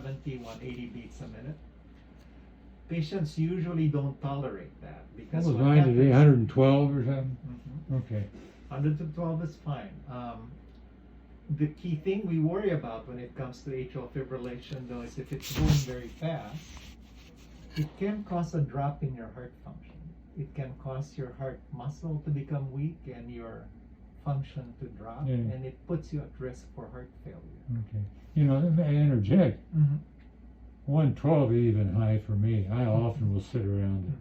170, 180 beats a minute. Patients usually don't tolerate that because What was mine today, 112 or something? Okay. 112 is fine. The key thing we worry about when it comes to atrial fibrillation, though, is if it's going very fast, it can cause a drop in your heart function. It can cause your heart muscle to become weak and your function to drop, and it puts you at risk for heart failure. Okay. You know, let me interject. 112 is even high for me. I often will sit around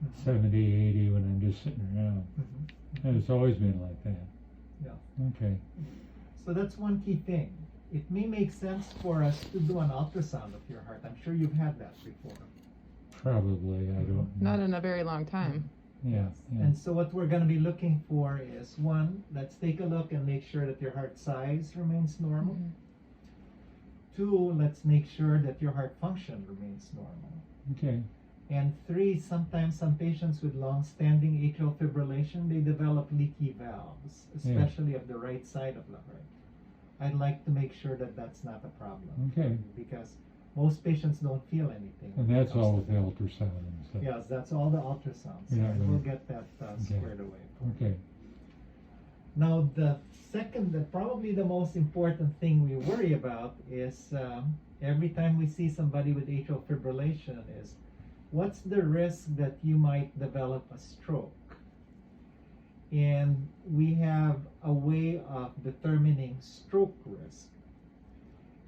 at 70, 80 when I'm just sitting around. And it's always been like that. Yeah. Okay. So that's one key thing. It may make sense for us to do an ultrasound of your heart. I'm sure you've had that before. Probably, I don't know. Not in a very long time. Yeah. And so what we're going to be looking for is, one, let's take a look and make sure that your heart size remains normal. Two, let's make sure that your heart function remains normal. Okay. And three, sometimes some patients with long-standing atrial fibrillation, they develop leaky valves, especially of the right side of the heart. I'd like to make sure that that's not a problem. Okay. Because most patients don't feel anything. And that's all with the ultrasound and stuff. Yes, that's all the ultrasounds. Yeah, So we'll get that squared away. Okay. Now, the second, probably the most important thing we worry about is every time we see somebody with atrial fibrillation is, what's the risk that you might develop a stroke? And we have a way of determining stroke risk.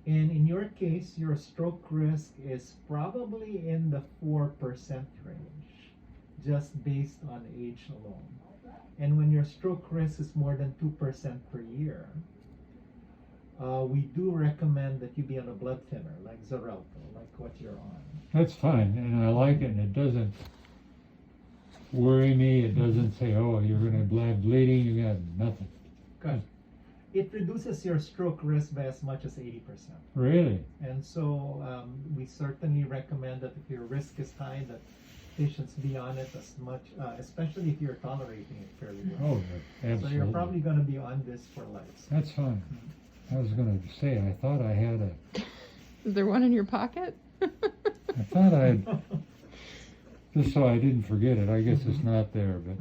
And in your case, your stroke risk is probably in the 4% range, just based on age alone. And when your stroke risk is more than 2% per year, we do recommend that you be on a blood thinner, like Xarelto, like what you're on. That's fine, and I like it, and it doesn't worry me. It doesn't say, oh, you're going to have bleeding, you got nothing. Good. It reduces your stroke risk by as much as 80%. Really? And so we certainly recommend that if your risk is high, that patients be on it as much, especially if you're tolerating it fairly well. Oh, absolutely. So you're probably going to be on this for life. That's fine. I was going to say, I thought I had a... Is there one in your pocket? I thought I had... Just so I didn't forget it. I guess it's not there, but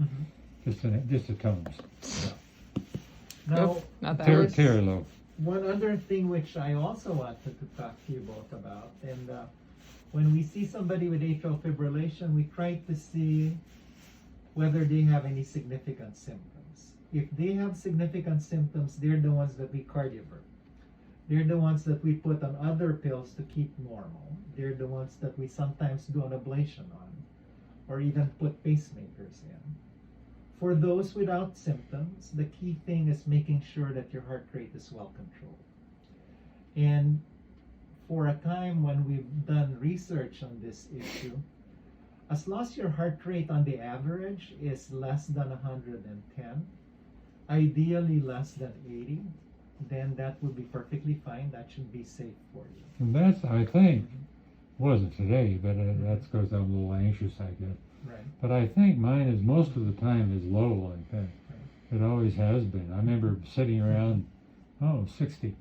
just a Tums. Yeah. Now, Nope, not that. Terilo. one other thing which I also wanted to talk to you both about, and when we see somebody with atrial fibrillation, we try to see whether they have any significant symptoms. If they have significant symptoms, they're the ones that we cardiovert. They're the ones that we put on other pills to keep normal. They're the ones that we sometimes do an ablation on, or even put pacemakers in. For those without symptoms, the key thing is making sure that your heart rate is well controlled. And for a time when we've done research on this issue, as long as your heart rate on the average is less than 110, ideally less than 80, then that would be perfectly fine. That should be safe for you. And that's, I think, wasn't today, but that's because I'm a little anxious, I guess. Right. But I think mine is most of the time is low like that. It always has been. I remember sitting around, 60,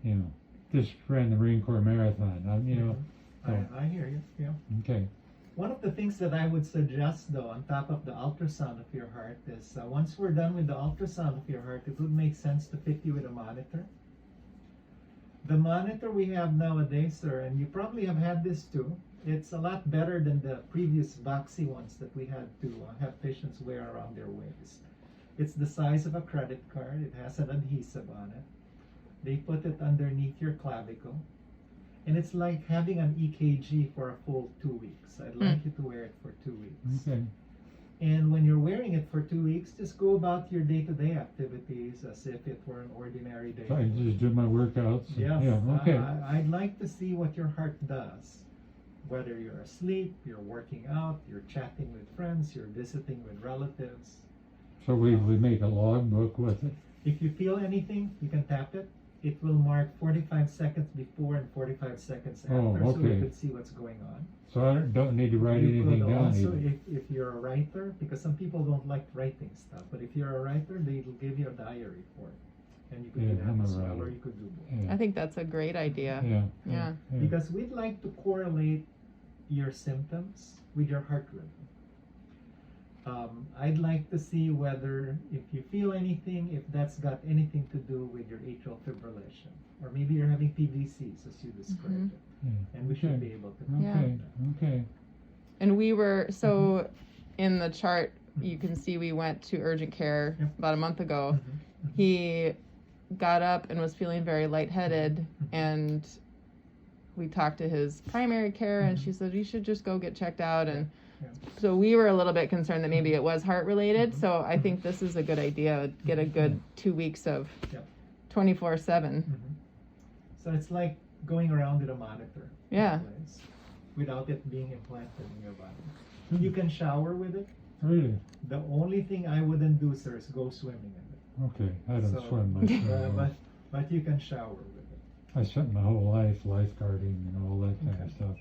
you know, just ran the Marine Corps Marathon, you know. So, I hear you, yeah. okay. One of the things that I would suggest, though, on top of the ultrasound of your heart is once we're done with the ultrasound of your heart, it would make sense to fit you with a monitor. The monitor we have nowadays, sir, and you probably have had this too, it's a lot better than the previous Voxy ones that we had to have patients wear around their waist. It's the size of a credit card. It has an adhesive on it. They put it underneath your clavicle. And it's like having an EKG for a full 2 weeks. I'd like you to wear it for 2 weeks. Okay. And when you're wearing it for 2 weeks, just go about your day-to-day activities as if it were an ordinary day. So I just do my workouts. Yes. Yeah, okay. I'd like to see what your heart does. Whether you're asleep, you're working out, you're chatting with friends, you're visiting with relatives. So we make a logbook with it. If you feel anything, you can tap it. It will mark 45 seconds before and 45 seconds after, so we okay. could see what's going on. So I don't need to write You anything could down also, even. if you're a writer, because some people don't like writing stuff, but if you're a writer, they will give you a diary for it. And you could Yeah, do that I'm a as well, writer. or you could do both. Yeah. I think that's a great idea. Yeah. Yeah. Because we'd like to correlate your symptoms with your heart rhythm. I'd like to see whether, if you feel anything, if that's got anything to do with your atrial fibrillation, or maybe you're having PVCs as you described it, Yeah. and we should Okay. be able to. Yeah. Okay. Okay. And we were, so in the chart, you can see we went to urgent care Yep. about a month ago. Mhm. He got up and was feeling very lightheaded, Mhm. and we talked to his primary care, and she said, you should just go get checked out. And Yeah. so we were a little bit concerned that maybe it was heart related. Mhm. So I think this is a good idea. Get a good 2 weeks of Yep. 24/7. Mhm. So it's like going around with a monitor. Yeah. Place, without it being implanted in your body. Hmm. You can shower with it. Really? The only thing I wouldn't do, sir, is go swimming in it. Okay. I don't So, swim much. but you can shower with it. I spent my whole life lifeguarding and all that kind of Okay. stuff.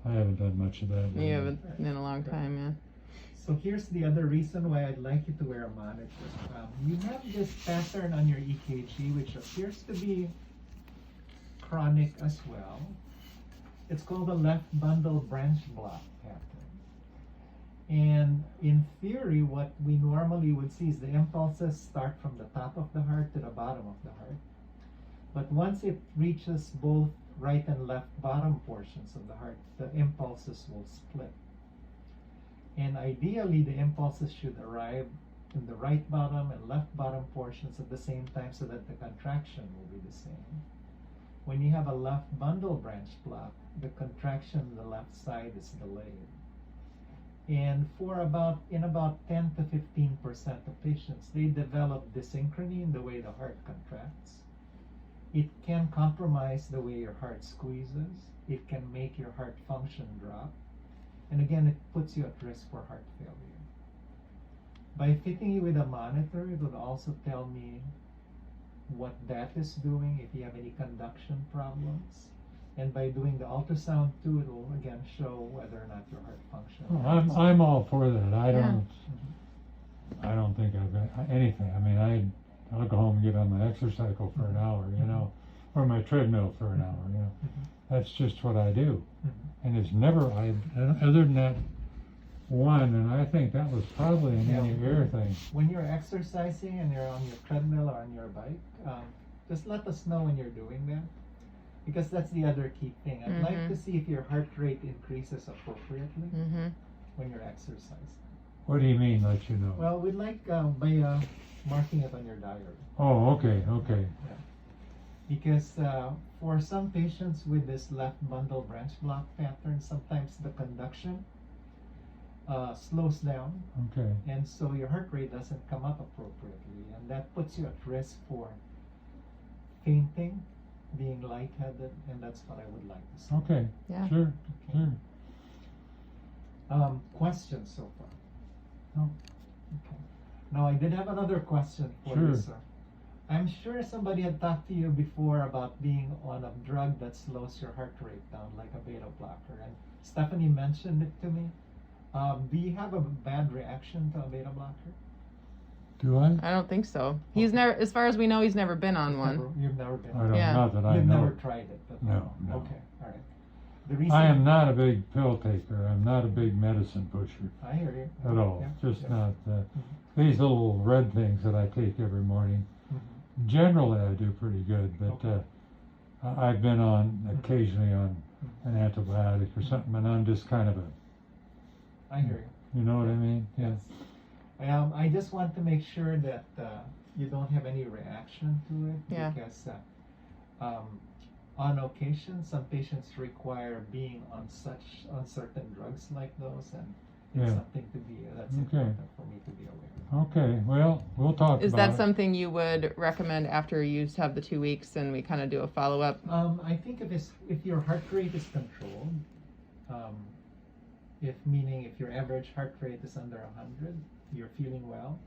But I haven't done much of that. You lately. haven't in a long time, yeah. So here's the other reason why I'd like you to wear a monitor. You have this pattern on your EKG, which appears to be chronic as well. It's called the left bundle branch block pattern. And in theory, what we normally would see is the impulses start from the top of the heart to the bottom of the heart. But once it reaches both right and left bottom portions of the heart, the impulses will split. And ideally, the impulses should arrive in the right bottom and left bottom portions at the same time so that the contraction will be the same. When you have a left bundle branch block, the contraction on the left side is delayed. And in about 10 to 15% of patients, they develop dysynchrony in the way the heart contracts. It can compromise the way your heart squeezes. It can make your heart function drop. And again, it puts you at risk for heart failure. By fitting you with a monitor, it would also tell me what that is doing, if you have any conduction problems. And by doing the ultrasound too, it will again show whether or not your heart function. I'm all for that. I Yeah. don't. I don't think I've got anything. I mean, I'll go home and get on my exercise cycle for an hour, you know, or my treadmill for an hour, you know. That's just what I do. And it's never, other than that one, and I think that was probably an Yeah. any ear thing. When you're exercising and you're on your treadmill or on your bike, just let us know when you're doing that. Because that's the other key thing. I'd like Mhm. to see if your heart rate increases appropriately Mm-hmm. when you're exercising. What do you mean, let you know? Well, we'd like by marking it on your diary. Oh, okay, okay. Because for some patients with this left bundle branch block pattern, sometimes the conduction slows down, Okay. and so your heart rate doesn't come up appropriately, and that puts you at risk for fainting, being lightheaded, and that's what I would like to see. Okay. Yeah. Sure. Okay. Sure. Questions so far? No. Okay. Now, I did have another question for you, Sure. sir. I'm sure somebody had talked to you before about being on a drug that slows your heart rate down, like a beta blocker, and Stephanie mentioned it to me. Do you have a bad reaction to a beta blocker? Do I? I don't think so. He's never, as far as we know, he's never been on one. You've never been. I don't. Yeah. Not that I You've know. never tried it. But No, no. Okay, all right. The reason I am not a big pill taker. I'm not a big medicine pusher I hear you. at all. Yeah, Just yeah. not. These little red things that I take every morning. Mhm. Generally, I do pretty good, but Okay. I've been on occasionally on an antibiotic or something, and I'm just kind of a. I hear you. You know what I mean? Yeah. Yes. I just want to make sure that you don't have any reaction to it, Yeah. because on occasion some patients require being on certain drugs like those, and it's Yeah. something to be that's Okay. important for me to be aware of. Okay. Well, we'll talk Is about that it. something you would recommend after you have the 2 weeks and we kind of do a follow up? I think if your heart rate is controlled, if your average heart rate is under 100, you're feeling well,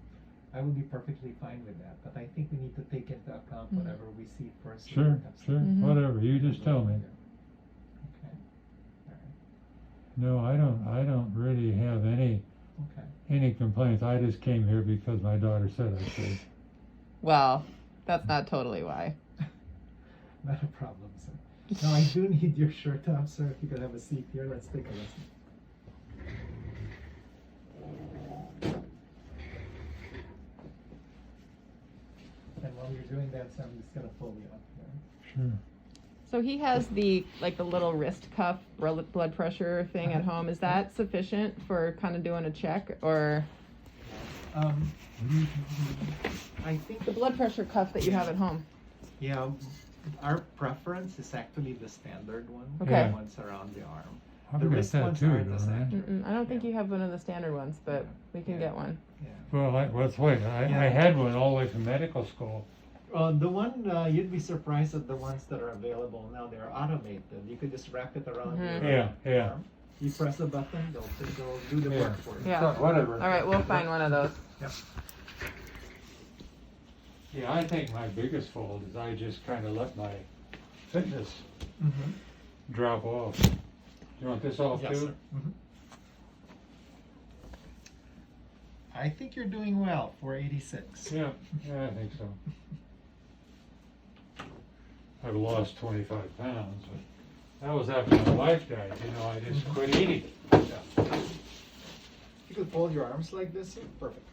I would be perfectly fine with that. But I think we need to take into account whatever we see first. Sure. Sure. Mhm. Whatever. You just tell me. Okay. All right. No, I don't really have any complaints. I just came here because my daughter said I should. Well, That's not totally why. Not a problem, sir. Now I do need your shirt off, sir. If you could have a seat here, let's take a listen. And while you're doing that, sir, I'm just gonna pull you up here. Sure. So he has the little wrist cuff blood pressure thing at home. Is that sufficient for kind of doing a check, or I think the blood pressure cuff that you have at home? yeah, our preference is actually the standard one. Okay. The ones around the arm. I've The got wrist that ones too, aren't as don't I? accurate. I don't think you have one of the standard ones, but we can Yeah. get one. Yeah. Well, let's wait. I Yeah. had one all the way from medical school. The one you'd be surprised at the ones that are available now. They're automated. You could just wrap it around Mhm. your Yeah. arm. You press a button, they'll do the Yeah. work for you. Yeah. Whatever. All right, we'll find one of those. Yep. Yeah, I think my biggest fault is I just kind of let my fitness Mm-hmm. drop off. You want this off Yes, too? sir. Mhm. I think you're doing well for 86. Yeah, I think so. I've lost 25 pounds, but that was after my wife died. You know, I just quit eating. Yeah. You could fold your arms like this, sir. Perfect.